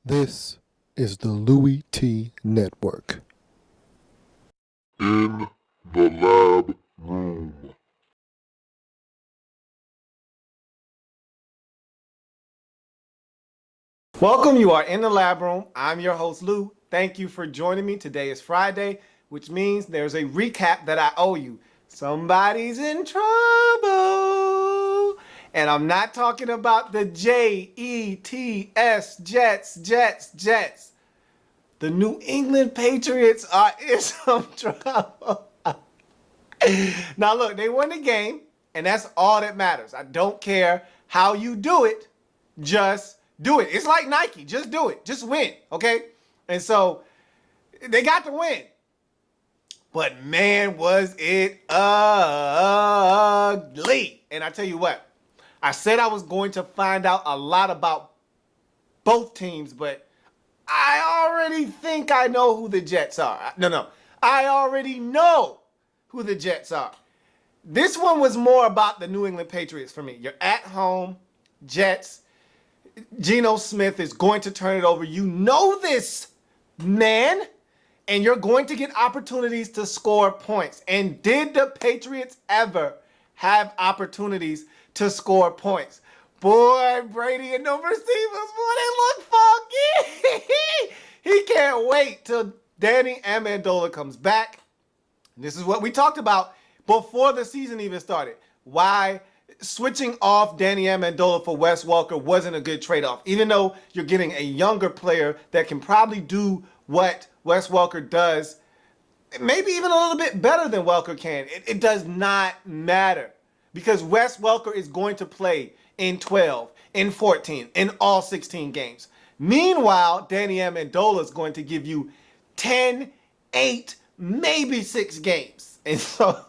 This is the Louie T Network. In the lab room. Welcome, you are in the lab room. I'm your host, Lou. Thank you for joining me. Today is Friday, which means there's a recap that I owe you. Somebody's in trouble. And I'm not talking about the Jets, Jets. The New England Patriots are in some trouble. Now look, they won the game, and that's all that matters. I don't care how you do it, just do it. It's like Nike, just do it, just win, okay? And so they got the win. But man, was it ugly. And I tell you what, I said I was going to find out a lot about both teams, but I already think I know who the Jets are. No, I already know who the Jets are. This one was more about the New England Patriots for me. You're at home, Jets. Geno Smith is going to turn it over. You know this, man. And you're going to get opportunities to score points. And did the Patriots ever have opportunities to score points? Boy, Brady and them receivers, boy, they look funky. He can't wait till Danny Amendola comes back. This is what we talked about before the season even started. Why switching off Danny Amendola for Wes Welker wasn't a good trade-off. Even though you're getting a younger player that can probably do what Wes Welker does, maybe even a little bit better than Welker can. It does not matter because Wes Welker is going to play in 12, in 14, in all 16 games. Meanwhile, Danny Amendola is going to give you 10, 8, maybe 6 games. And so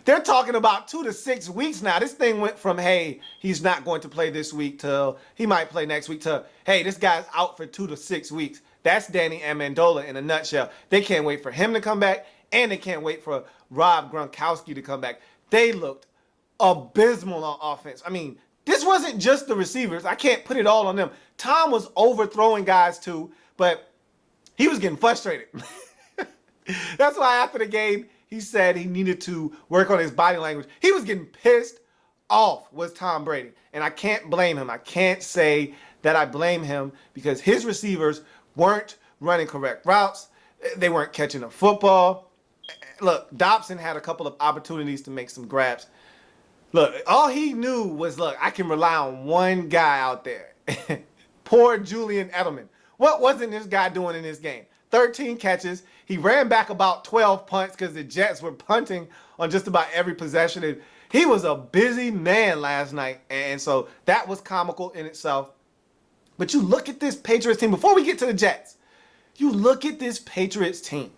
they're talking about 2 to 6 weeks now. This thing went from, hey, he's not going to play this week to he might play next week to, hey, this guy's out for 2 to 6 weeks. That's Danny Amendola in a nutshell. They can't wait for him to come back, and they can't wait for Rob Gronkowski to come back. They looked abysmal on offense. I mean, this wasn't just the receivers. I can't put it all on them. Tom was overthrowing guys too, but he was getting frustrated. That's why after the game, he said he needed to work on his body language. He was getting pissed off, was Tom Brady. And I can't blame him. I can't say that I blame him because his receivers weren't running correct routes. They weren't catching the football. Look, Dobson had a couple of opportunities to make some grabs. Look, all he knew was, look, I can rely on one guy out there. Poor Julian Edelman. What wasn't this guy doing in this game? 13 catches. He ran back about 12 punts because the Jets were punting on just about every possession. And he was a busy man last night. And so that was comical in itself. But you look at this Patriots team, before we get to the Jets, you look at this Patriots team,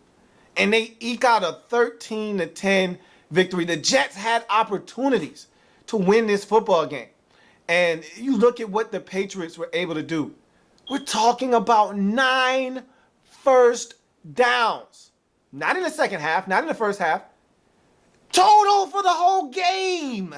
and they eke out a 13-10 victory. The Jets had opportunities to win this football game. And you look at what the Patriots were able to do. We're talking about 9 first downs. Not in the second half, not in the first half. Total for the whole game.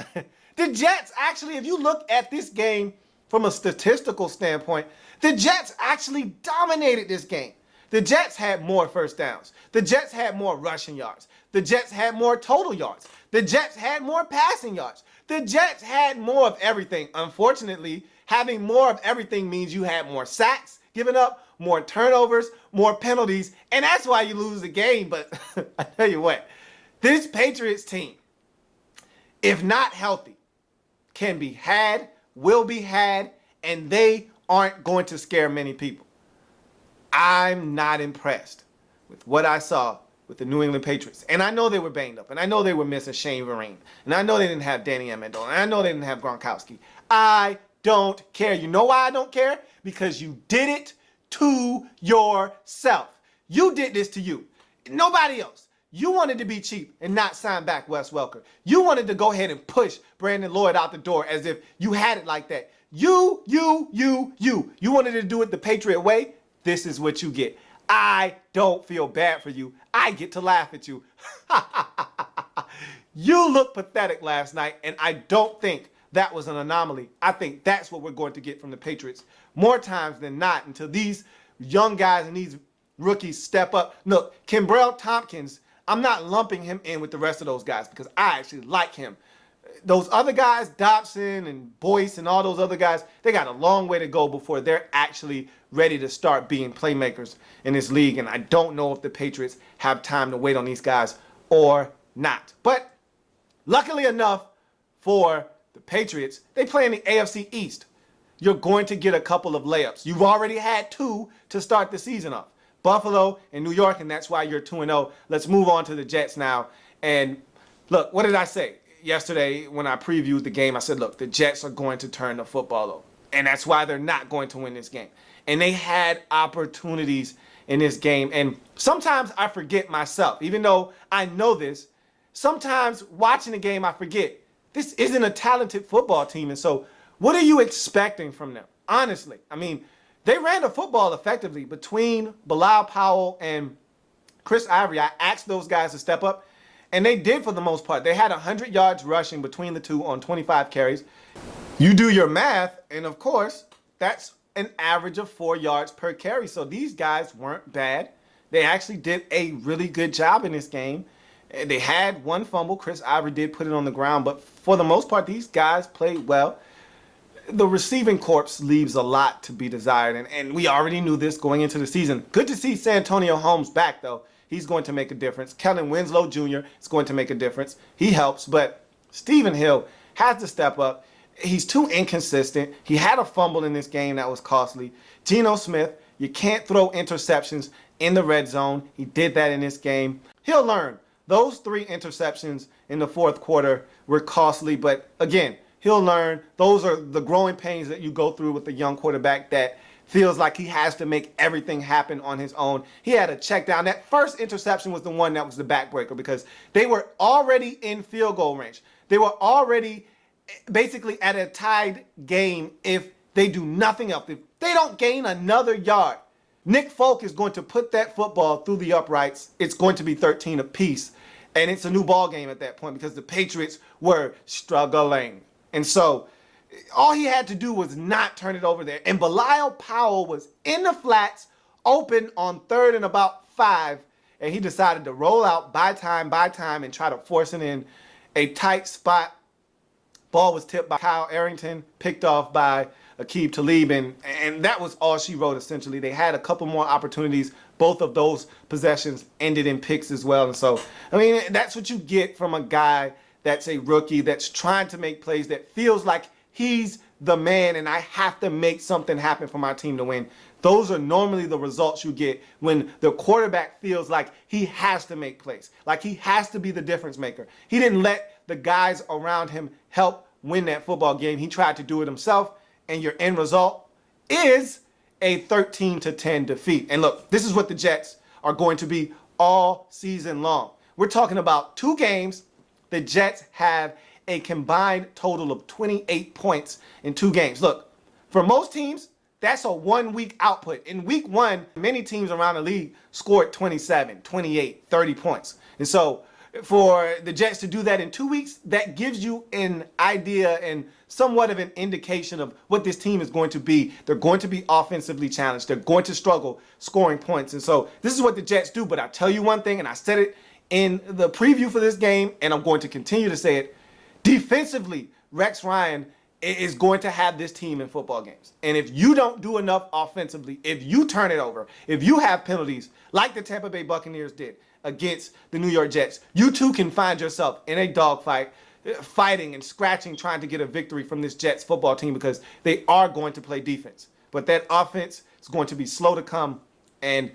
The Jets actually, if you look at this game from a statistical standpoint, the Jets actually dominated this game. The Jets had more first downs. The Jets had more rushing yards. The Jets had more total yards. The Jets had more passing yards. The Jets had more of everything. Unfortunately, having more of everything means you had more sacks given up, more turnovers, more penalties, and that's why you lose the game. But I tell you what, this Patriots team, if not healthy, can be had, will be had, and they aren't going to scare many people. I'm not impressed with what I saw with the New England Patriots. And I know they were banged up, and I know they were missing Shane Vereen, and I know they didn't have Danny Amendola, and I know they didn't have Gronkowski. I don't care. You know why I don't care? Because you did it to yourself. You did this to you. Nobody else. You wanted to be cheap and not sign back Wes Welker. You wanted to go ahead and push Brandon Lloyd out the door as if you had it like that. You wanted to do it the Patriot way. This is what you get. I don't feel bad for you. I get to laugh at you. You looked pathetic last night, and I don't think that was an anomaly. I think that's what we're going to get from the Patriots more times than not until these young guys and these rookies step up. Look, Kimbrell Tompkins, I'm not lumping him in with the rest of those guys because I actually like him. Those other guys, Dobson and Boyce and all those other guys, they got a long way to go before they're actually ready to start being playmakers in this league. And I don't know if the Patriots have time to wait on these guys or not. But luckily enough for the Patriots, they play in the AFC East. You're going to get a couple of layups. You've already had two to start the season off. Buffalo and New York, and that's why you're 2-0. Let's move on to the Jets now. And look, what did I say? Yesterday when I previewed the game, I said, look, the Jets are going to turn the football over. And that's why they're not going to win this game. And they had opportunities in this game. And sometimes I forget myself, even though I know this, sometimes watching the game, I forget this isn't a talented football team. And so what are you expecting from them? Honestly, I mean, they ran the football effectively between Bilal Powell and Chris Ivory. I asked those guys to step up, and they did for the most part. They had 100 yards rushing between the two on 25 carries. You do your math, and of course, that's an average of 4 yards per carry. So these guys weren't bad. They actually did a really good job in this game. They had one fumble. Chris Ivory did put it on the ground, but for the most part, these guys played well. The receiving corps leaves a lot to be desired, and we already knew this going into the season. Good to see Santonio Holmes back, though. He's going to make a difference. Kellen Winslow Jr. is going to make a difference. He helps, but Stephen Hill has to step up. He's too inconsistent. He had a fumble in this game that was costly. Geno Smith, you can't throw interceptions in the red zone. He did that in this game. He'll learn. Those 3 interceptions in the fourth quarter were costly, but again, he'll learn. Those are the growing pains that you go through with a young quarterback that feels like he has to make everything happen on his own. He had a check down. That first interception was the one that was the backbreaker because they were already in field goal range. They were already basically at a tied game if they do nothing else. If they don't gain another yard, Nick Folk is going to put that football through the uprights. It's going to be 13 apiece. And it's a new ball game at that point because the Patriots were struggling. And so all he had to do was not turn it over there. And Bilal Powell was in the flats, open on 3rd and about 5. And he decided to roll out, buy time, and try to force it in a tight spot. Ball was tipped by Kyle Arrington, picked off by Aqib Talib, and that was all she wrote, essentially. They had a couple more opportunities. Both of those possessions ended in picks as well. And so, I mean, that's what you get from a guy that's a rookie that's trying to make plays, that feels like he's the man and I have to make something happen for my team to win. Those are normally the results you get when the quarterback feels like he has to make plays, like he has to be the difference maker. He didn't let the guys around him help win that football game. He tried to do it himself, and your end result is a 13-10 defeat. And look, this is what the Jets are going to be all season long. We're talking about 2 games. The Jets have a combined total of 28 points in 2 games. Look, for most teams, that's a 1-week output. In week 1, many teams around the league scored 27, 28, 30 points. And so for the Jets to do that in 2 weeks, that gives you an idea and somewhat of an indication of what this team is going to be. They're going to be offensively challenged. They're going to struggle scoring points. And so this is what the Jets do. But I'll tell you one thing, and I said it in the preview for this game, and I'm going to continue to say it. Defensively, Rex Ryan is going to have this team in football games. And if you don't do enough offensively, if you turn it over, if you have penalties like the Tampa Bay Buccaneers did against the New York Jets, you too can find yourself in a dogfight, fighting and scratching, trying to get a victory from this Jets football team because they are going to play defense. But that offense is going to be slow to come. And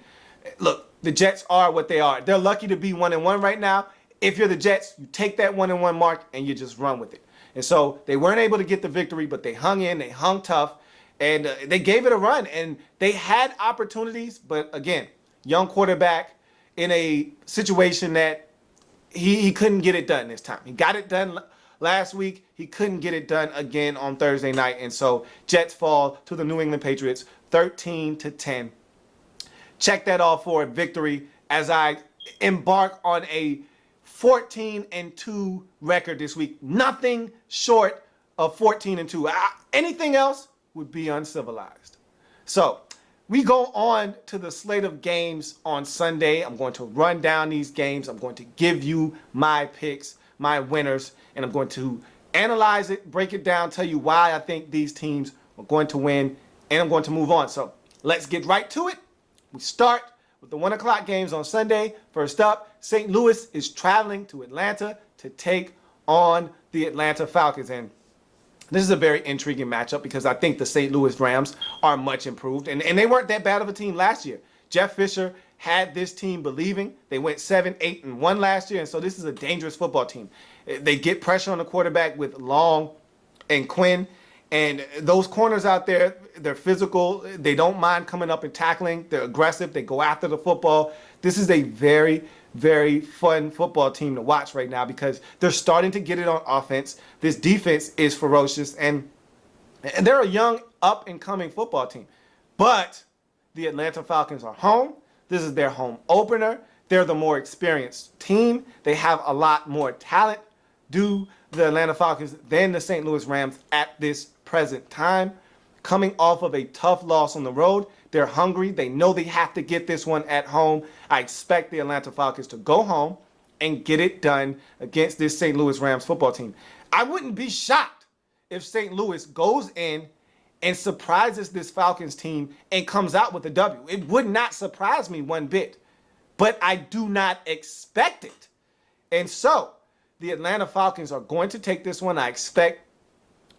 look, the Jets are what they are. They're lucky to be 1-1 right now. If you're the Jets, you take that 1-1 mark and you just run with it. And so they weren't able to get the victory, but they hung in, they hung tough, and they gave it a run. And they had opportunities, but again, young quarterback in a situation that he couldn't get it done this time. He got it done last week. He couldn't get it done again on Thursday night. And so Jets fall to the New England Patriots 13-10. Check that off for a victory as I embark on a 14-2 record this week. Nothing short of 14-2. Anything else would be uncivilized. So we go on to the slate of games on Sunday. I'm going to run down these games. I'm going to give you my picks, my winners, and I'm going to analyze it, break it down, tell you why I think these teams are going to win, and I'm going to move on. So let's get right to it. We start with the 1 o'clock games on Sunday. First up, St. Louis is traveling to Atlanta to take on the Atlanta Falcons. And this is a very intriguing matchup because I think the St. Louis Rams are much improved. And they weren't that bad of a team last year. Jeff Fisher had this team believing. They went 7-8-1 last year. And so this is a dangerous football team. They get pressure on the quarterback with Long and Quinn. And those corners out there, they're physical. They don't mind coming up and tackling. They're aggressive. They go after the football. This is a very, very fun football team to watch right now because they're starting to get it on offense. This defense is ferocious. And they're a young, up-and-coming football team. But the Atlanta Falcons are home. This is their home opener. They're the more experienced team. They have a lot more talent. Do the Atlanta Falcons than the St. Louis Rams at this present time. Coming off of a tough loss on the road, they're hungry. They know they have to get this one at home. I expect the Atlanta Falcons to go home and get it done against this St. Louis Rams football team. I wouldn't be shocked if St. Louis goes in and surprises this Falcons team and comes out with a W. It would not surprise me one bit, but I do not expect it. And so the Atlanta Falcons are going to take this one. I expect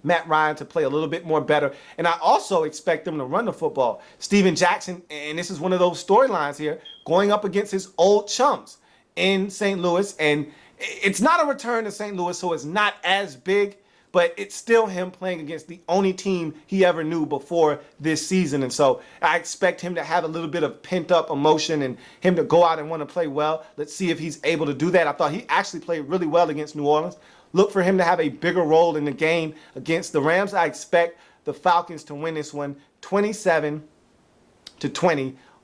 Matt Ryan to play a little bit more better. And I also expect them to run the football. Steven Jackson, and this is one of those storylines here, going up against his old chums in St. Louis. And it's not a return to St. Louis, so it's not as big, but it's still him playing against the only team he ever knew before this season. And so I expect him to have a little bit of pent-up emotion and him to go out and want to play well. Let's see if he's able to do that. I thought he actually played really well against New Orleans. Look for him to have a bigger role in the game against the Rams. I expect the Falcons to win this one 27-20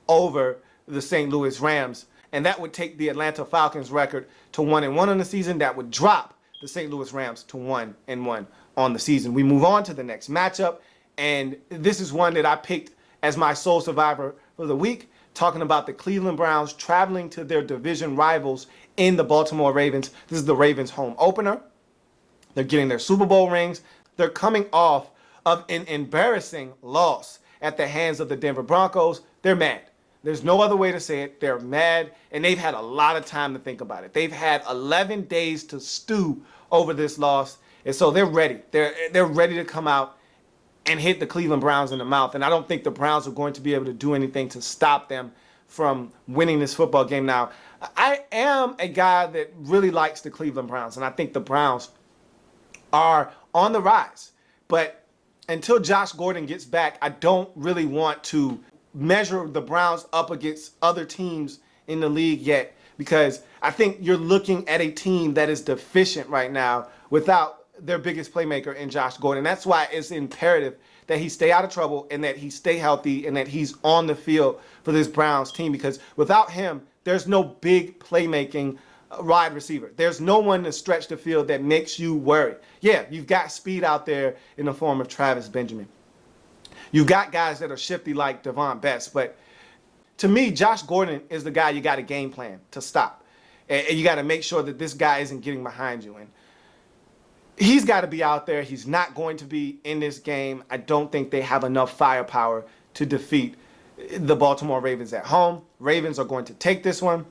over the St. Louis Rams. And that would take the Atlanta Falcons record to 1-1 on the season. That would drop the St. Louis Rams to 1-1 on the season. We move on to the next matchup, and this is one that I picked as my sole survivor for the week, talking about the Cleveland Browns traveling to their division rivals in the Baltimore Ravens. This is the Ravens' home opener. They're getting their Super Bowl rings. They're coming off of an embarrassing loss at the hands of the Denver Broncos. They're mad. There's no other way to say it. They're mad, and they've had a lot of time to think about it. They've had 11 days to stew over this loss, and so they're ready. They're ready to come out and hit the Cleveland Browns in the mouth, and I don't think the Browns are going to be able to do anything to stop them from winning this football game. Now, I am a guy that really likes the Cleveland Browns, and I think the Browns are on the rise, but until Josh Gordon gets back, I don't really want to measure the Browns up against other teams in the league yet, because I think you're looking at a team that is deficient right now without their biggest playmaker in Josh Gordon. That's why it's imperative that he stay out of trouble and that he stay healthy and that he's on the field for this Browns team, because without him, there's no big playmaking wide receiver. There's no one to stretch the field that makes you worry. Yeah, you've got speed out there in the form of Travis Benjamin. You've got guys that are shifty like Devon Best, but to me, Josh Gordon is the guy you got a game plan to stop. And you got to make sure that this guy isn't getting behind you. And he's got to be out there. He's not going to be in this game. I don't think they have enough firepower to defeat the Baltimore Ravens at home. Ravens are going to take this one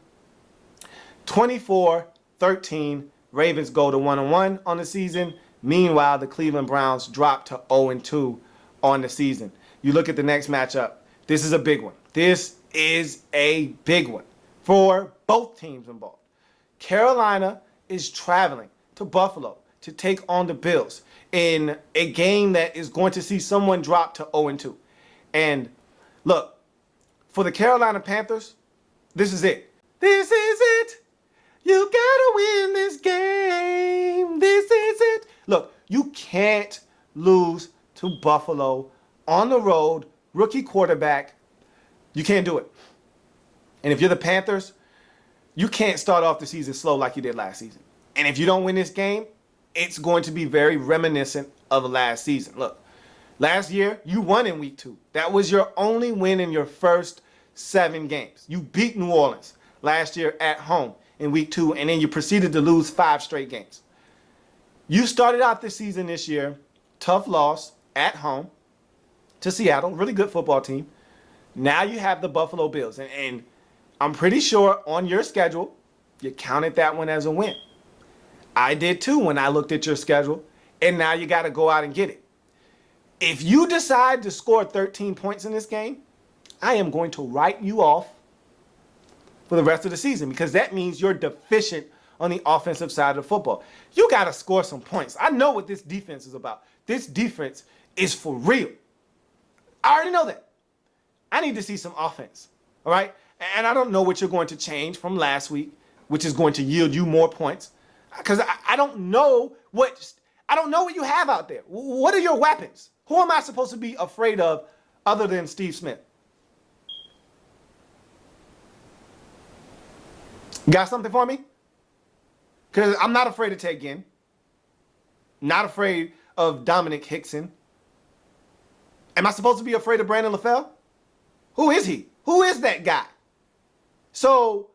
24-13. Ravens go to 1-1 on the season. Meanwhile, the Cleveland Browns drop to 0-2 on the season. You look at the next matchup. This is a big one. This is a big one for both teams involved. Carolina is traveling to Buffalo to take on the Bills in a game that is going to see someone drop to 0-2. And look, for the Carolina Panthers, this is it. This is it. You gotta win this game. This is it. Look, you can't lose to Buffalo on the road, rookie quarterback. You can't do it. And if you're the Panthers, you can't start off the season slow like you did last season. And if you don't win this game, it's going to be very reminiscent of last season. Look, Last year, you won in week 2. That was your only win in your first 7 games. You beat New Orleans last year at home in week 2, and then you proceeded to lose 5 straight games. You started out the season this year, tough loss at home to Seattle, really good football team. Now you have the Buffalo Bills, and I'm pretty sure on your schedule, you counted that one as a win. I did too when I looked at your schedule, and now you got to go out and get it. If you decide to score 13 points in this game, I am going to write you off for the rest of the season because that means you're deficient on the offensive side of the football. You got to score some points. I know what this defense is about. This defense is for real. I already know that. I need to see some offense, all right? And I don't know what you're going to change from last week, which is going to yield you more points, because I don't know what you have out there. What are your weapons? Who am I supposed to be afraid of other than Steve Smith? Got something for me? Because I'm not afraid of Ted Ginn. Not afraid of Dominic Hickson. Am I supposed to be afraid of Brandon LaFell? Who is he? Who is that guy? So,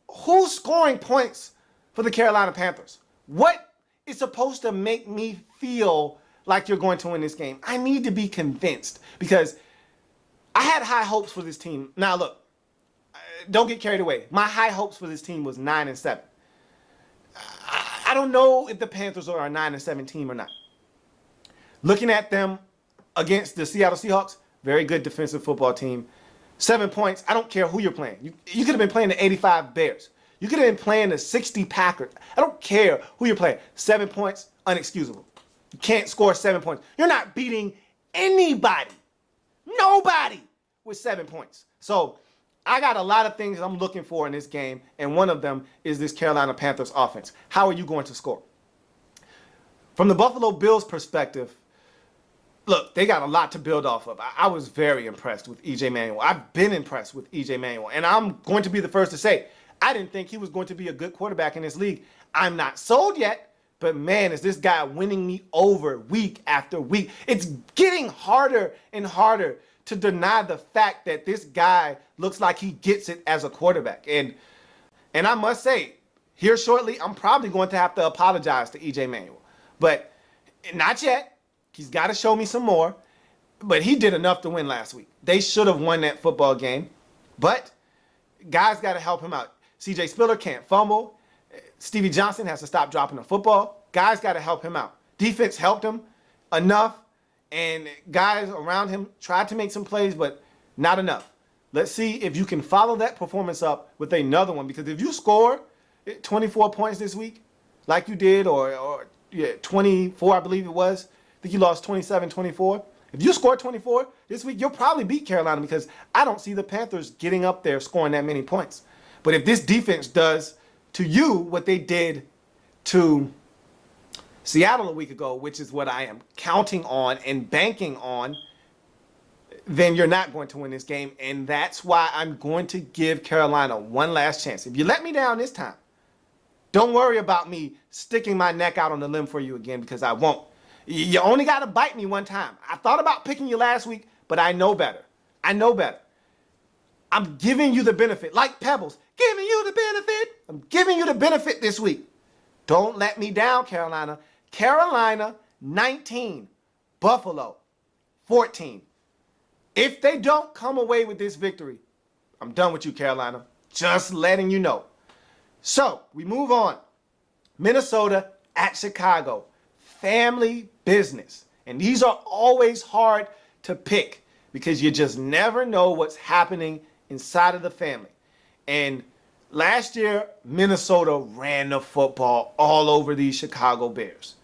who's scoring points for the Carolina Panthers? What is supposed to make me feel like you're going to win this game? I need to be convinced because I had high hopes for this team. Now, look, don't get carried away. My high hopes for this team was 9-7. I don't know if the Panthers are a 9-7 team or not. Looking at them against the Seattle Seahawks, very good defensive football team. 7 points. I don't care who you're playing. You could have been playing the 85 Bears. You could have been playing the 60 Packers. I don't care who you're playing. 7 points, unexcusable. You can't score 7 points. You're not beating anybody, nobody, with 7 points. So I got a lot of things I'm looking for in this game, and one of them is this Carolina Panthers offense. How are you going to score? From the Buffalo Bills perspective, look, they got a lot to build off of. I was very impressed with E.J. Manuel. I've been impressed with E.J. Manuel, and I'm going to be the first to say, I didn't think he was going to be a good quarterback in this league. I'm not sold yet, but man, is this guy winning me over week after week. It's getting harder and harder to deny the fact that this guy looks like he gets it as a quarterback. And I must say, here shortly, I'm probably going to have to apologize to E.J. Manuel. But not yet. He's got to show me some more. But he did enough to win last week. They should have won that football game. But guys got to help him out. C.J. Spiller can't fumble. Stevie Johnson has to stop dropping the football. Guys got to help him out. Defense helped him enough. And guys around him tried to make some plays, but not enough. Let's see if you can follow that performance up with another one. Because if you score 24 points this week, like you did, or 24, I believe it was. I think you lost 27-24. If you score 24 this week, you'll probably beat Carolina because I don't see the Panthers getting up there scoring that many points. But if this defense does to you what they did to Seattle a week ago, which is what I am counting on and banking on, then you're not going to win this game. And that's why I'm going to give Carolina one last chance. If you let me down this time, don't worry about me sticking my neck out on the limb for you again, because I won't. You only got to bite me one time. I thought about picking you last week, but I know better. I know better. I'm giving you the benefit, like Pebbles, giving you the benefit. I'm giving you the benefit this week. Don't let me down, Carolina. Carolina, 19. Buffalo, 14. If they don't come away with this victory, I'm done with you, Carolina. Just letting you know. So, we move on. Minnesota at Chicago. Family business. And these are always hard to pick because you just never know what's happening inside of the family. And last year, Minnesota ran the football all over these Chicago Bears.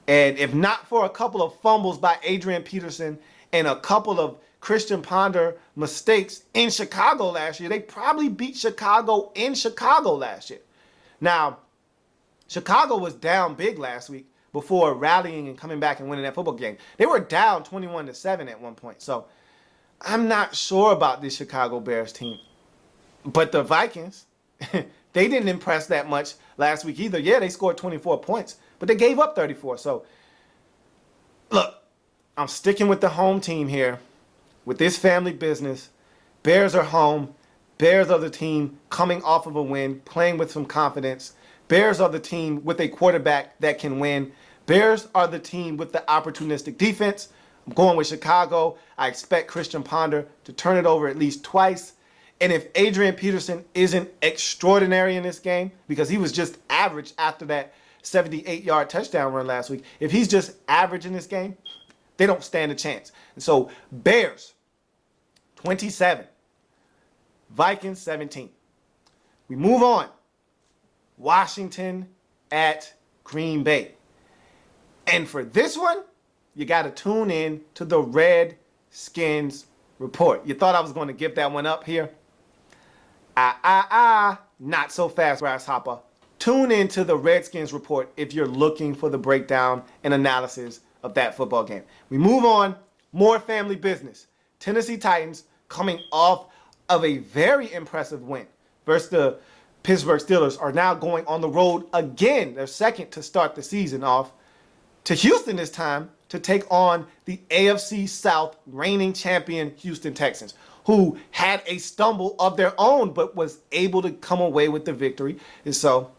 And if not for a couple of fumbles by Adrian Peterson and a couple of Christian Ponder mistakes in Chicago last year, they probably beat Chicago in Chicago last year. Now, Chicago was down big last week before rallying and coming back and winning that football game. They were down 21-7 at one point. So I'm not sure about this Chicago Bears team. But the Vikings, they didn't impress that much last week either. Yeah, they scored 24 points, but they gave up 34. So, look, I'm sticking with the home team here with this family business. Bears are home. Bears are the team coming off of a win, playing with some confidence. Bears are the team with a quarterback that can win. Bears are the team with the opportunistic defense. I'm going with Chicago. I expect Christian Ponder to turn it over at least twice. And if Adrian Peterson isn't extraordinary in this game, because he was just average after that 78-yard touchdown run last week, if he's just average in this game, they don't stand a chance. And so Bears, 27. Vikings, 17. We move on. Washington at Green Bay. And for this one, you got to tune in to the Redskins report. You thought I was going to give that one up here? Not so fast, Grasshopper. Tune in to the Redskins report if you're looking for the breakdown and analysis of that football game. We move on. More family business. Tennessee Titans coming off of a very impressive win versus the Pittsburgh Steelers are now going on the road again. They're second to start the season off to Houston this time to take on the AFC South reigning champion Houston Texans, who had a stumble of their own but was able to come away with the victory. And so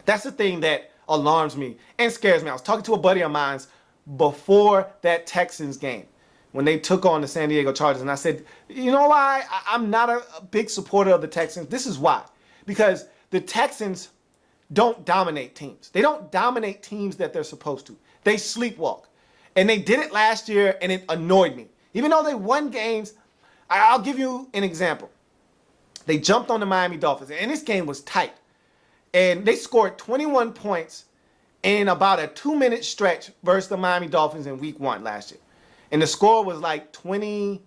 that's the thing that alarms me and scares me. I was talking to a buddy of mine before that Texans game when they took on the San Diego Chargers, and I said, you know why I'm not a big supporter of the Texans? This is why. Because the Texans don't dominate teams. They don't dominate teams that they're supposed to. They sleepwalk. And they did it last year, and it annoyed me. Even though they won games, I'll give you an example. They jumped on the Miami Dolphins, and this game was tight. And they scored 21 points in about a 2-minute stretch versus the Miami Dolphins in week 1 last year. And the score was like 24-10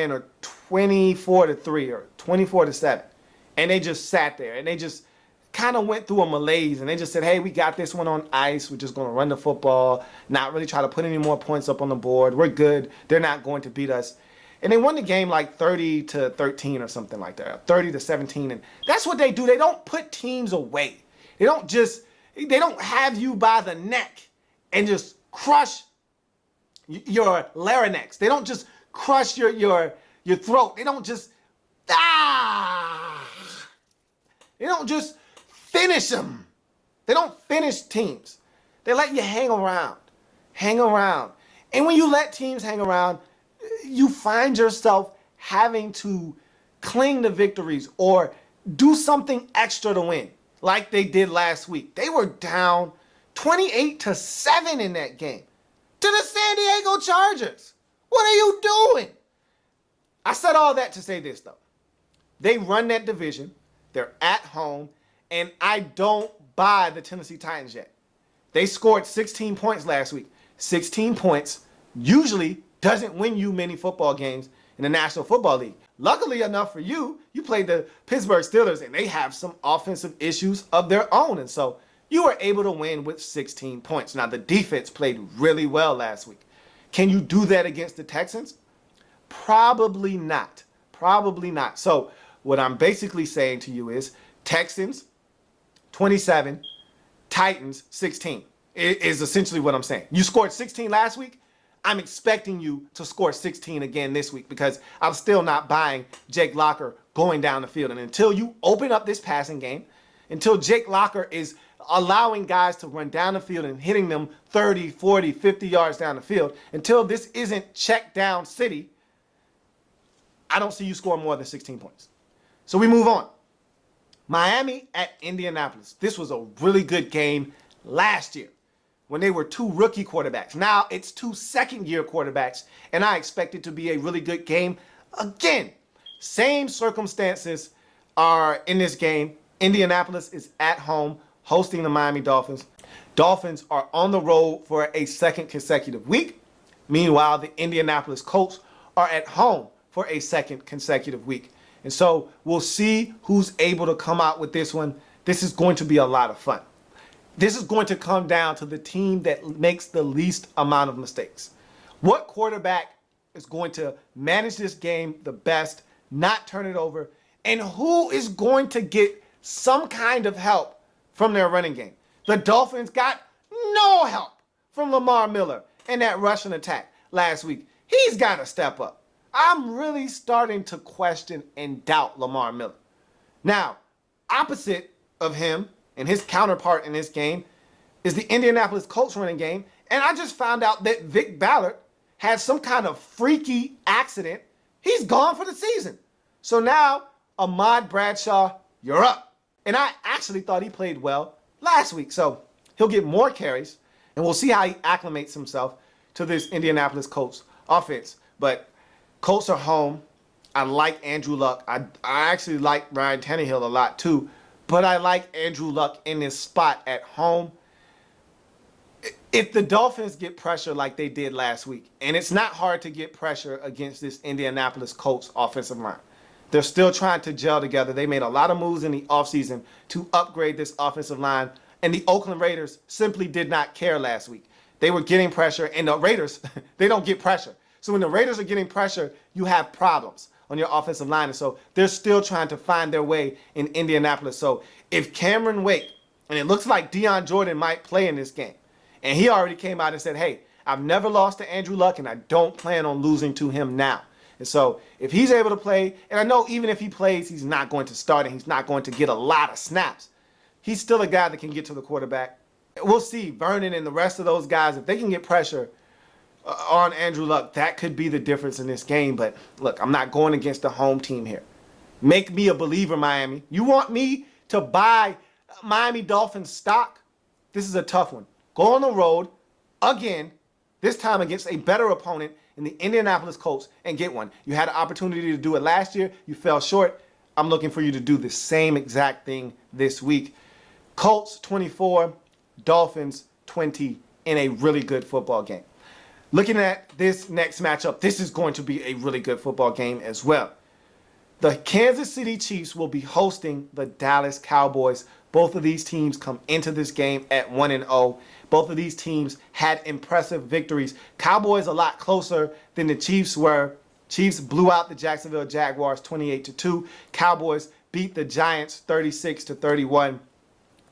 or 24-3 or 24-7. And they just sat there and they just kind of went through a malaise and they just said, hey, we got this one on ice. We're just going to run the football, not really try to put any more points up on the board. We're good. They're not going to beat us. And they won the game like 30-13 or something like that, 30-17. And that's what they do. They don't put teams away. They don't have you by the neck and just crush your larynx. They don't just crush your throat. They don't just They don't just finish them. They don't finish teams. They let you hang around. And when you let teams hang around, you find yourself having to cling to victories or do something extra to win, like they did last week. They were down 28-7 in that game to the San Diego Chargers. What are you doing? I said all that to say this, though. They run that division. They're at home. And I don't buy the Tennessee Titans yet. They scored 16 points last week. 16 points usually doesn't win you many football games in the National Football League. Luckily enough for you, you played the Pittsburgh Steelers, and they have some offensive issues of their own. And so you were able to win with 16 points. Now, the defense played really well last week. Can you do that against the Texans? Probably not. So what I'm basically saying to you is Texans, 27, Titans, 16 is essentially what I'm saying. You scored 16 last week. I'm expecting you to score 16 again this week because I'm still not buying Jake Locker going down the field. And until you open up this passing game, until Jake Locker is allowing guys to run down the field and hitting them 30, 40, 50 yards down the field, until this isn't check down city, I don't see you scoring more than 16 points. So we move on. Miami at Indianapolis. This was a really good game last year when they were 2 rookie quarterbacks. Now it's 2 second-year quarterbacks, and I expect it to be a really good game again. Same circumstances are in this game. Indianapolis is at home hosting the Miami Dolphins. Dolphins are on the road for a second consecutive week. Meanwhile, the Indianapolis Colts are at home for a second consecutive week. And so we'll see who's able to come out with this one. This is going to be a lot of fun. This is going to come down to the team that makes the least amount of mistakes. What quarterback is going to manage this game the best, not turn it over, and who is going to get some kind of help from their running game? The Dolphins got no help from Lamar Miller. in that rushing attack last week. He's got to step up. I'm really starting to question and doubt Lamar Miller. Now, opposite of him and his counterpart in this game is the Indianapolis Colts running game. And I just found out that Vic Ballard had some kind of freaky accident. He's gone for the season. So now, Ahmad Bradshaw, you're up. And I actually thought he played well last week. So he'll get more carries, and we'll see how he acclimates himself to this Indianapolis Colts offense. But Colts are home. I like Andrew Luck. I actually like Ryan Tannehill a lot too. But I like Andrew Luck in this spot at home. If the Dolphins get pressure like they did last week, and it's not hard to get pressure against this Indianapolis Colts offensive line. They're still trying to gel together. They made a lot of moves in the offseason to upgrade this offensive line, and the Oakland Raiders simply did not care last week. They were getting pressure, and the Raiders, they don't get pressure. So when the Raiders are getting pressure, you have problems on your offensive line. And so they're still trying to find their way in Indianapolis. So if Cameron Wake, and it looks like Deion Jordan might play in this game, and he already came out and said, hey, I've never lost to Andrew Luck, and I don't plan on losing to him now. And so if he's able to play, and I know even if he plays, he's not going to start and he's not going to get a lot of snaps. He's still a guy that can get to the quarterback. We'll see Vernon and the rest of those guys, if they can get pressure on Andrew Luck, that could be the difference in this game. But look, I'm not going against the home team here. Make me a believer, Miami. You want me to buy Miami Dolphins stock? This is a tough one. Go on the road again, this time against a better opponent in the Indianapolis Colts, and get one. You had an opportunity to do it last year. You fell short. I'm looking for you to do the same exact thing this week. Colts 24, Dolphins 20 in a really good football game. Looking at this next matchup, this is going to be a really good football game as well. The Kansas City Chiefs will be hosting the Dallas Cowboys. Both of these teams come into this game at 1-0. Both of these teams had impressive victories. Cowboys a lot closer than the Chiefs were. Chiefs blew out the Jacksonville Jaguars 28-2. Cowboys beat the Giants 36-31.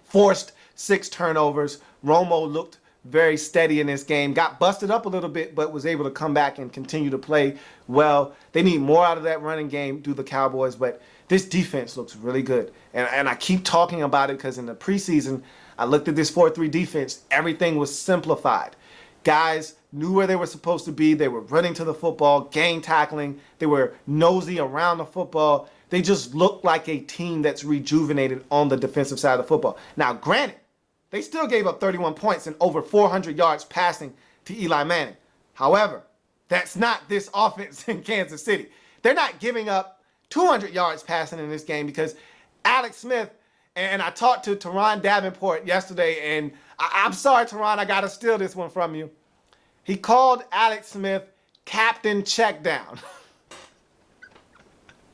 Forced 6 turnovers. Romo looked very steady in this game. Got busted up a little bit, but was able to come back and continue to play well. They need more out of that running game, do the Cowboys, but this defense looks really good. And I keep talking about it because in the preseason, I looked at this 4-3 defense. Everything was simplified. Guys knew where they were supposed to be. They were running to the football, gang tackling. They were nosy around the football. They just looked like a team that's rejuvenated on the defensive side of the football. Now, granted, they still gave up 31 points and over 400 yards passing to Eli Manning. However, that's not this offense in Kansas City. They're not giving up 200 yards passing in this game because Alex Smith, and I talked to Teron Davenport yesterday, and I'm sorry, Teron, I got to steal this one from you. He called Alex Smith Captain Checkdown.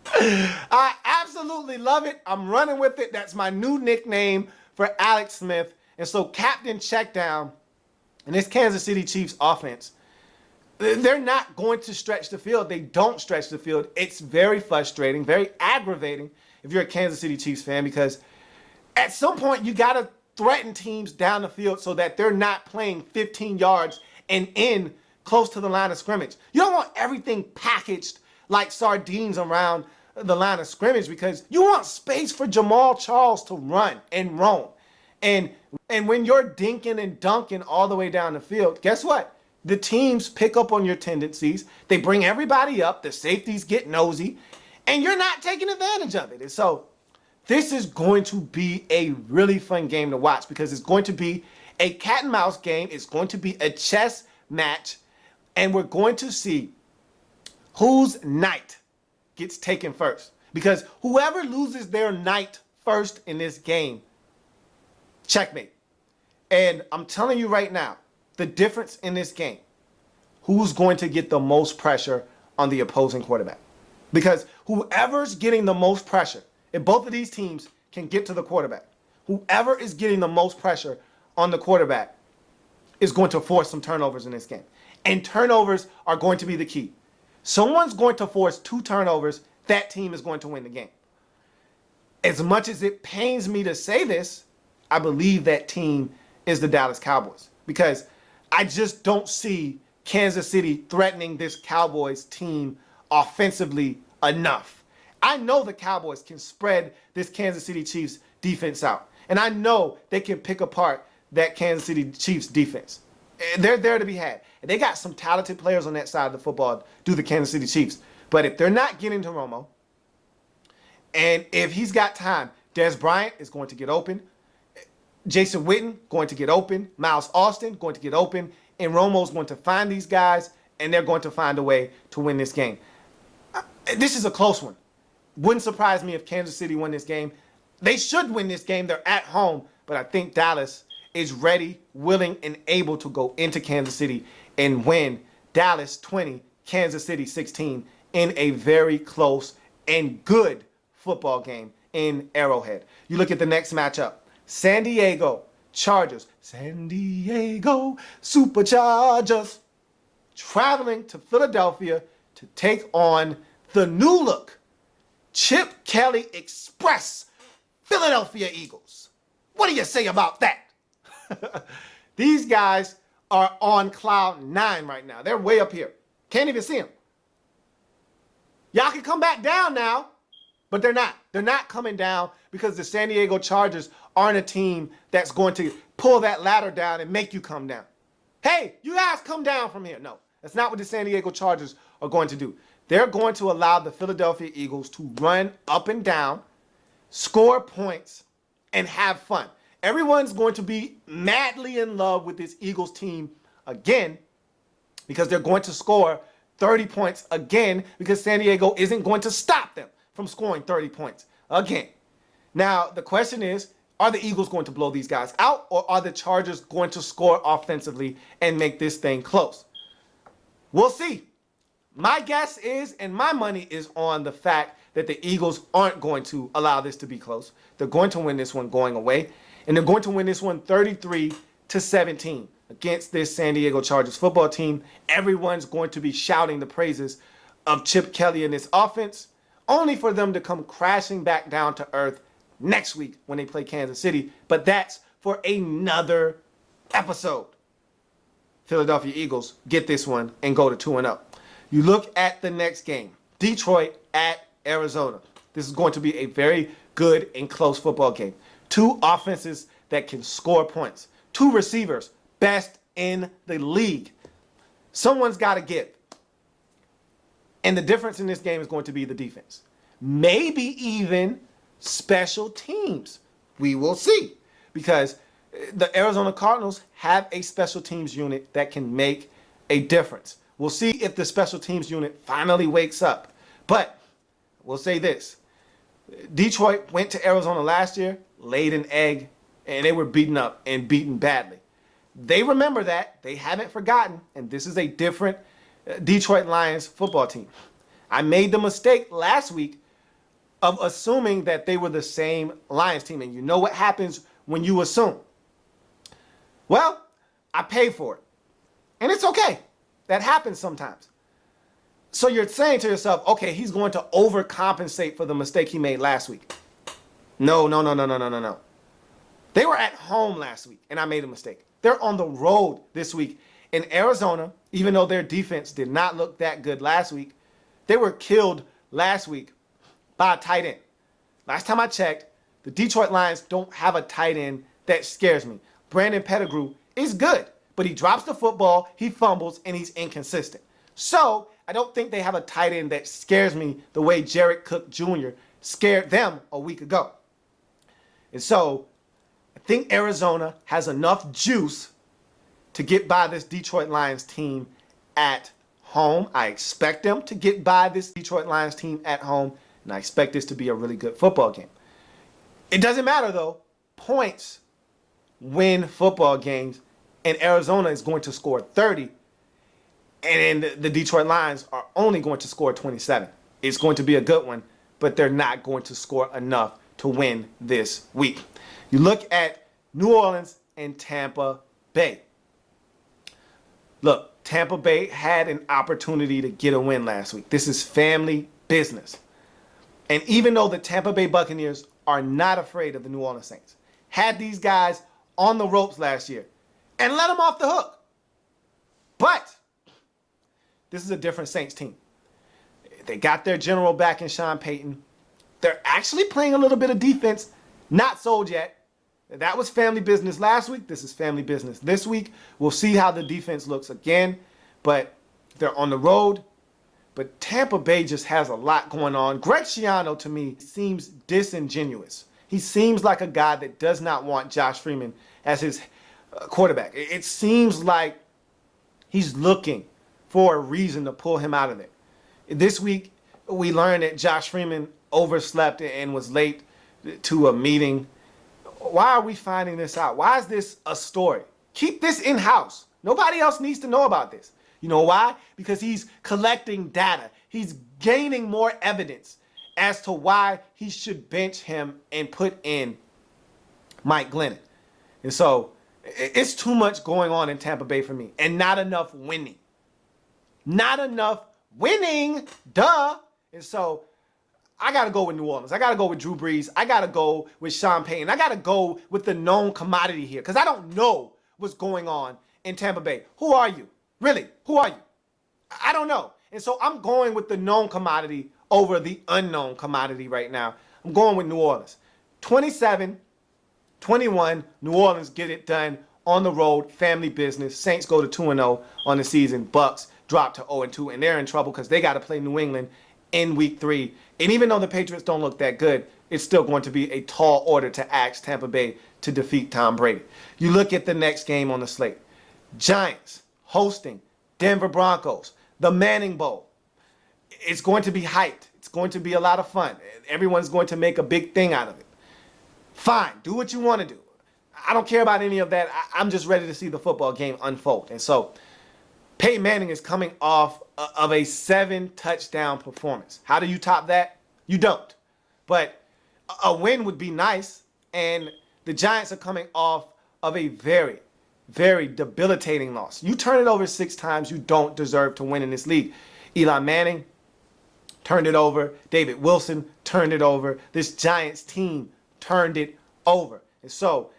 I absolutely love it. I'm running with it. That's my new nickname for Alex Smith. And so Captain Checkdown in this Kansas City Chiefs offense, they're not going to stretch the field. They don't stretch the field. It's very frustrating, very aggravating if you're a Kansas City Chiefs fan, because at some point you got to threaten teams down the field so that they're not playing 15 yards and in close to the line of scrimmage. You don't want everything packaged like sardines around the line of scrimmage, because you want space for Jamal Charles to run and roam. And when you're dinking and dunking all the way down the field, guess what? The teams pick up on your tendencies. They bring everybody up. The safeties get nosy. And you're not taking advantage of it. And so this is going to be a really fun game to watch, because it's going to be a cat and mouse game. It's going to be a chess match. And we're going to see whose knight gets taken first. Because whoever loses their knight first in this game, checkmate. And I'm telling you right now, the difference in this game, who's going to get the most pressure on the opposing quarterback. Because whoever's getting the most pressure, if both of these teams can get to the quarterback, whoever is getting the most pressure on the quarterback is going to force some turnovers in this game. And turnovers are going to be the key. Someone's going to force 2 turnovers, that team is going to win the game. As much as it pains me to say this, I believe that team is the Dallas Cowboys, because I just don't see Kansas City threatening this Cowboys team offensively enough. I know the Cowboys can spread this Kansas City Chiefs defense out. And I know they can pick apart that Kansas City Chiefs defense. They're there to be had. And they got some talented players on that side of the football, do the Kansas City Chiefs. But if they're not getting to Romo, and if he's got time, Des Bryant is going to get open. Jason Witten going to get open. Miles Austin going to get open. And Romo's going to find these guys, and they're going to find a way to win this game. This is a close one. Wouldn't surprise me if Kansas City won this game. They should win this game. They're at home. But I think Dallas is ready, willing, and able to go into Kansas City and win. Dallas 20, Kansas City 16 in a very close and good football game in Arrowhead. You look at the next matchup. San Diego Chargers. San Diego Superchargers traveling to Philadelphia to take on the new look Chip Kelly Express Philadelphia Eagles. What do you say about that? These guys are on cloud 9 right now. They're way up here. Can't even see them. Y'all can come back down now, but they're not. They're not coming down because the San Diego Chargers aren't a team that's going to pull that ladder down and make you come down. Hey, you guys come down from here. No, that's not what the San Diego Chargers are going to do. They're going to allow the Philadelphia Eagles to run up and down, score points, and have fun. Everyone's going to be madly in love with this Eagles team again because they're going to score 30 points again because San Diego isn't going to stop them from scoring 30 points again. Now, the question is, are the Eagles going to blow these guys out, or are the Chargers going to score offensively and make this thing close? We'll see. My guess is, and my money is on the fact that the Eagles aren't going to allow this to be close. They're going to win this one going away, and they're going to win this one 33-17 against this San Diego Chargers football team. Everyone's going to be shouting the praises of Chip Kelly and this offense, only for them to come crashing back down to earth next week when they play Kansas City. But that's for another episode. Philadelphia Eagles get this one and go to 2-0. You look at the next game, Detroit at Arizona. This is going to be a very good and close football game. Two offenses that can score points. Two receivers, best in the league. Someone's got to give. And the difference in this game is going to be the defense. Maybe even special teams. We will see. Because the Arizona Cardinals have a special teams unit that can make a difference. We'll see if the special teams unit finally wakes up. But we'll say this. Detroit went to Arizona last year, laid an egg, and they were beaten up and beaten badly. They remember that. They haven't forgotten. And this is a different Detroit Lions football team. I made the mistake last week of assuming that they were the same Lions team. And you know what happens when you assume? Well, I paid for it. And it's okay. That happens sometimes. So you're saying to yourself, okay, he's going to overcompensate for the mistake he made last week. No. They were at home last week, and I made a mistake. They're on the road this week in Arizona. Even though their defense did not look that good last week, they were killed last week by a tight end. Last time I checked, the Detroit Lions don't have a tight end that scares me. Brandon Pettigrew is good, but he drops the football, he fumbles, and he's inconsistent. So I don't think they have a tight end that scares me the way Jared Cook Jr. scared them a week ago. And so I think Arizona has enough juice to get by this Detroit Lions team at home. I expect them to get by this Detroit Lions team at home, and I expect this to be a really good football game. It doesn't matter, though. Points win football games, and Arizona is going to score 30, and the Detroit Lions are only going to score 27. It's going to be a good one, but they're not going to score enough to win this week. You look at New Orleans and Tampa Bay. Look, Tampa Bay had an opportunity to get a win last week. This is family business. And even though the Tampa Bay Buccaneers are not afraid of the New Orleans Saints, had these guys on the ropes last year and let them off the hook. But this is a different Saints team. They got their general back in Sean Payton. They're actually playing a little bit of defense. Not sold yet. That was family business last week. This is family business this week. We'll see how the defense looks again. But they're on the road. But Tampa Bay just has a lot going on. Greg Schiano, to me, seems disingenuous. He seems like a guy that does not want Josh Freeman as his quarterback. It seems like he's looking for a reason to pull him out of it. This week, we learned that Josh Freeman overslept and was late to a meeting. Why are we finding this out? Why is this a story? Keep this in-house. Nobody else needs to know about this. You know why? Because he's collecting data. He's gaining more evidence as to why he should bench him and put in Mike Glennon. And so it's too much going on in Tampa Bay for me and not enough winning. Not enough winning, duh. And so I got to go with New Orleans. I got to go with Drew Brees. I got to go with Sean Payton. I got to go with the known commodity here because I don't know what's going on in Tampa Bay. Who are you? Really, who are you? I don't know. And so I'm going with the known commodity over the unknown commodity right now. I'm going with New Orleans. 27-21, New Orleans get it done on the road, family business. Saints go to 2-0 on the season. Bucks drop to 0-2, and they're in trouble because they got to play New England in week 3. And even though the Patriots don't look that good, it's still going to be a tall order to ask Tampa Bay to defeat Tom Brady. You look at the next game on the slate. Giants hosting Denver Broncos, the Manning Bowl. It's going to be hyped. It's going to be a lot of fun. Everyone's going to make a big thing out of it. Fine, do what you want to do. I don't care about any of that. I'm just ready to see the football game unfold. And so Peyton Manning is coming off of a 7-touchdown performance. How do you top that? You don't. But a win would be nice. And the Giants are coming off of a very, very debilitating loss. You turn it over 6 times, you don't deserve to win in this league. Eli Manning turned it over. David Wilson turned it over. This Giants team turned it over. And so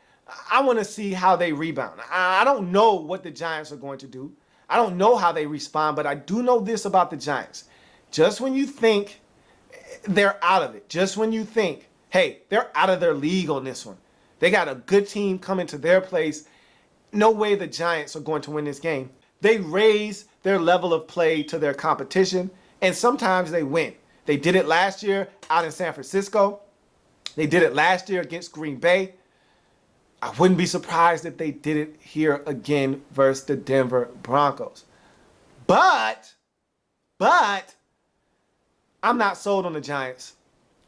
I want to see how they rebound. I don't know what the Giants are going to do. I don't know how they respond, but I do know this about the Giants. Just when you think they're out of it, just when you think, hey, they're out of their league on this one, they got a good team coming to their place, no way the Giants are going to win this game. They raise their level of play to their competition, and sometimes they win. They did it last year out in San Francisco. They did it last year against Green Bay. I wouldn't be surprised if they did it here again versus the Denver Broncos. But I'm not sold on the Giants.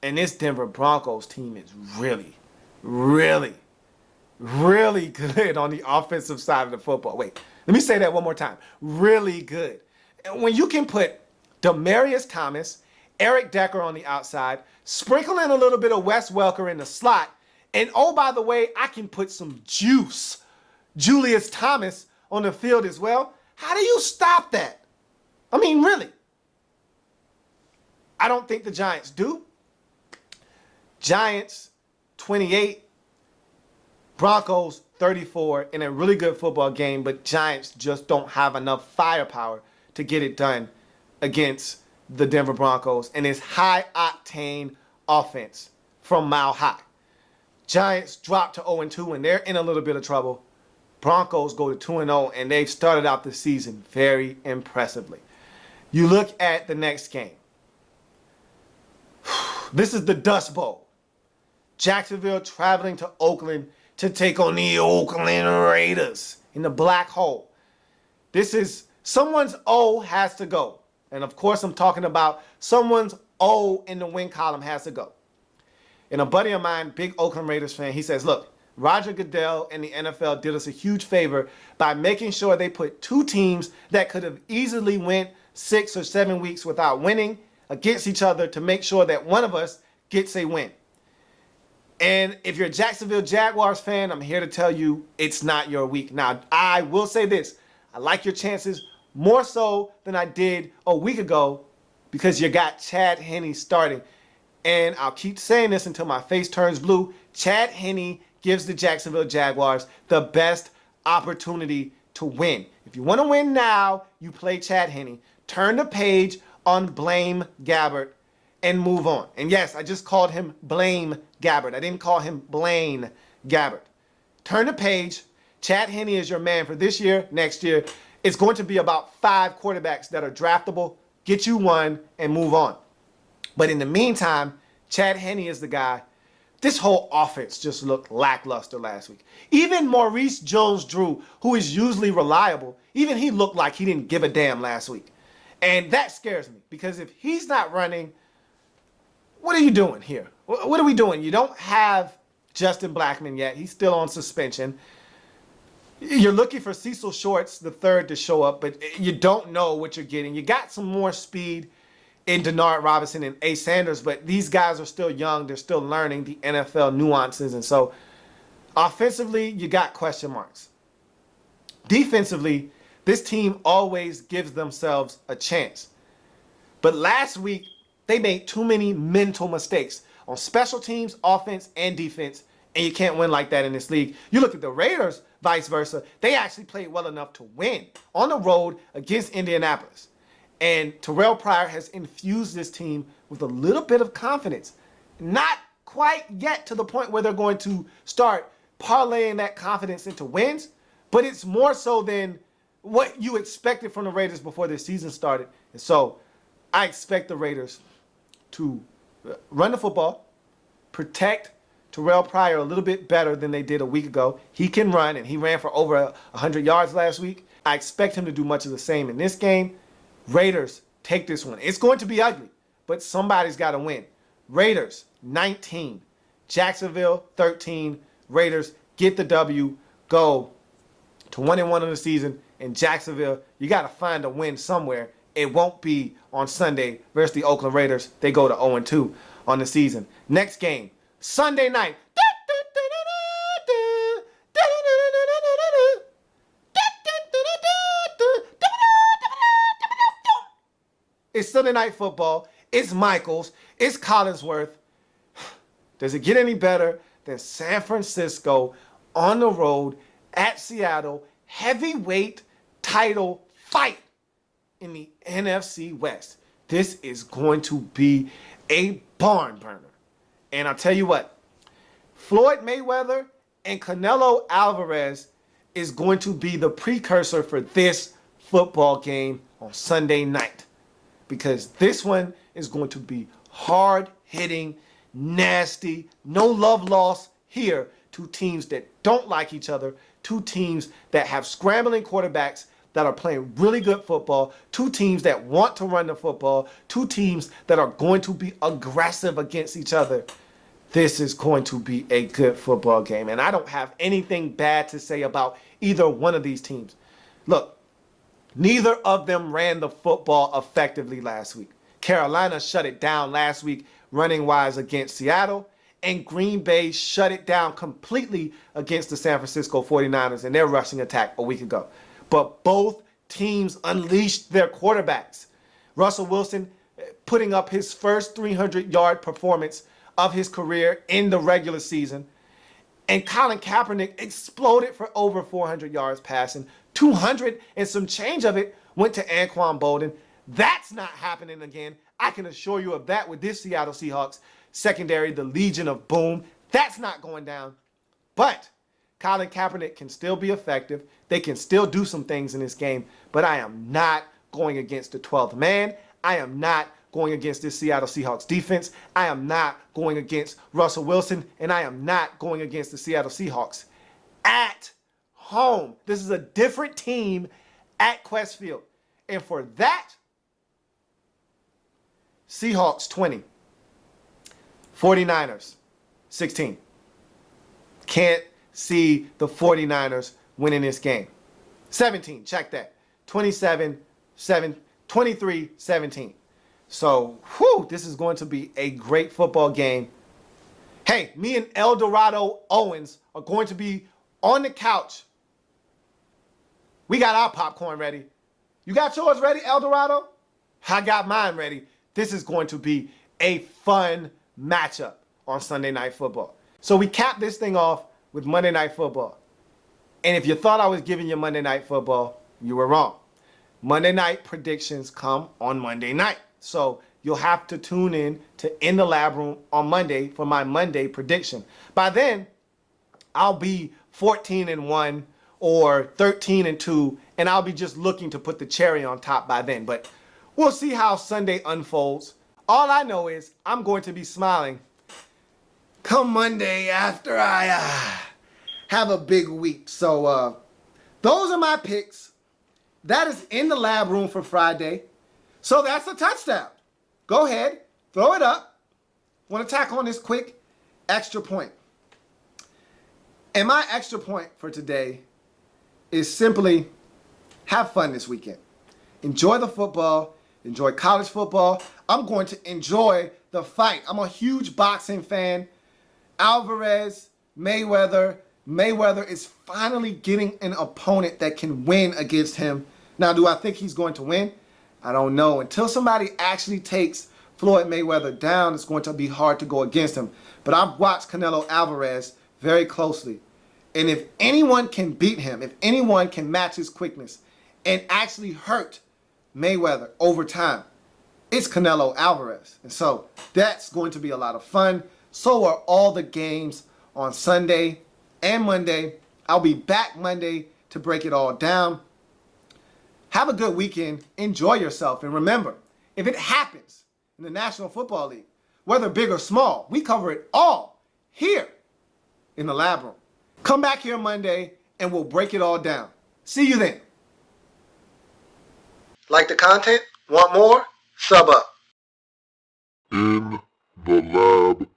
And this Denver Broncos team is really, really, really good on the offensive side of the football. Wait, let me say that one more time. Really good. And when you can put Demaryius Thomas, Eric Decker on the outside, sprinkle in a little bit of Wes Welker in the slot, and oh, by the way, I can put some juice, Julius Thomas, on the field as well. How do you stop that? I mean, really. I don't think the Giants do. Giants 28, Broncos 34 in a really good football game, but Giants just don't have enough firepower to get it done against the Denver Broncos and this high-octane offense from Mile High. Giants drop to 0-2 and they're in a little bit of trouble. Broncos go to 2-0 and they've started out the season very impressively. You look at the next game. This is the Dust Bowl. Jacksonville traveling to Oakland to take on the Oakland Raiders in the black hole. This is someone's O has to go. And of course I'm talking about someone's O in the win column has to go. And a buddy of mine, big Oakland Raiders fan, he says, look, Roger Goodell and the NFL did us a huge favor by making sure they put 2 teams that could have easily went 6 or 7 weeks without winning against each other to make sure that one of us gets a win. And if you're a Jacksonville Jaguars fan, I'm here to tell you it's not your week. Now, I will say this. I like your chances more so than I did a week ago because you got Chad Henne starting. And I'll keep saying this until my face turns blue. Chad Henne gives the Jacksonville Jaguars the best opportunity to win. If you want to win now, you play Chad Henne. Turn the page on Blame Gabbert and move on. And yes, I just called him Blame Gabbert. I didn't call him Blaine Gabbert. Turn the page. Chad Henne is your man for this year, next year. It's going to be about 5 quarterbacks that are draftable. Get you one and move on. But in the meantime, Chad Henne is the guy. This whole offense just looked lackluster last week. Even Maurice Jones-Drew, who is usually reliable, even he looked like he didn't give a damn last week. And that scares me because if he's not running, what are you doing here? What are we doing? You don't have Justin Blackmon yet. He's still on suspension. You're looking for Cecil Shorts III to show up, but you don't know what you're getting. You got some more speed in Denard Robinson and A. Sanders, but these guys are still young. They're still learning the NFL nuances. And so offensively, you got question marks. Defensively, this team always gives themselves a chance. But last week, they made too many mental mistakes on special teams, offense, and defense, and you can't win like that in this league. You look at the Raiders, vice versa. They actually played well enough to win on the road against Indianapolis. And Terrell Pryor has infused this team with a little bit of confidence. Not quite yet to the point where they're going to start parlaying that confidence into wins, but it's more so than what you expected from the Raiders before this season started. And so I expect the Raiders to run the football, protect Terrell Pryor a little bit better than they did a week ago. He can run, and he ran for over 100 yards last week. I expect him to do much of the same in this game. Raiders take this one. It's going to be ugly, but somebody's got to win. Raiders 19, Jacksonville 13. Raiders get the W, go to 1-1 in the season. In Jacksonville, you got to find a win somewhere. It won't be on Sunday versus the Oakland Raiders. They go to 0-2 on the season. Next game, Sunday night. It's Sunday Night Football. It's Michaels. It's Collinsworth. Does it get any better than San Francisco on the road at Seattle? Heavyweight title fight in the NFC West. This is going to be a barn burner. And I'll tell you what, Floyd Mayweather and Canelo Alvarez is going to be the precursor for this football game on Sunday night. Because this one is going to be hard-hitting, nasty, no love lost here. Two teams that don't like each other, two teams that have scrambling quarterbacks that are playing really good football, two teams that want to run the football, two teams that are going to be aggressive against each other. This is going to be a good football game. And I don't have anything bad to say about either one of these teams. Look, neither of them ran the football effectively last week. Carolina shut it down last week running-wise against Seattle, and Green Bay shut it down completely against the San Francisco 49ers in their rushing attack a week ago. But both teams unleashed their quarterbacks. Russell Wilson putting up his first 300-yard performance of his career in the regular season. And Colin Kaepernick exploded for over 400 yards passing. 200 and some change of it went to Anquan Bolden. That's not happening again. I can assure you of that with this Seattle Seahawks secondary, the Legion of Boom. That's not going down. But Colin Kaepernick can still be effective. They can still do some things in this game. But I am not going against the 12th man. I am not going against this Seattle Seahawks defense. I am not going against Russell Wilson. And I am not going against the Seattle Seahawks at home. This is a different team at Quest Field. And for that, Seahawks 20, 49ers 16. Can't see the 49ers winning this game. 17, check that. 23-17. So, this is going to be a great football game. Hey, me and El Dorado Owens are going to be on the couch. We got our popcorn ready. You got yours ready, El Dorado? I got mine ready. This is going to be a fun matchup on Sunday Night Football. So we cap this thing off with Monday Night Football. And if you thought I was giving you Monday Night Football, you were wrong. Monday night predictions come on Monday night. So you'll have to tune in to In the Lab Room on Monday for my Monday prediction. By then, I'll be 14-1 or 13-2, and I'll be just looking to put the cherry on top by then. But we'll see how Sunday unfolds. All I know is I'm going to be smiling come Monday after I have a big week. So those are my picks. That is In the Lab Room for Friday. So that's a touchdown. Go ahead, throw it up. Want to tack on this quick extra point. And my extra point for today is simply have fun this weekend. Enjoy the football. Enjoy college football. I'm going to enjoy the fight. I'm a huge boxing fan. Alvarez, Mayweather. Mayweather is finally getting an opponent that can win against him. Now, do I think he's going to win? I don't know. Until somebody actually takes Floyd Mayweather down, it's going to be hard to go against him. But I've watched Canelo Alvarez very closely. And if anyone can beat him, if anyone can match his quickness and actually hurt Mayweather over time, it's Canelo Alvarez. And so that's going to be a lot of fun. So are all the games on Sunday and Monday. I'll be back Monday to break it all down. Have a good weekend. Enjoy yourself. And remember, if it happens in the National Football League, whether big or small, we cover it all here in the Lab Room. Come back here Monday and we'll break it all down. See you then. Like the content? Want more? Sub up. In the lab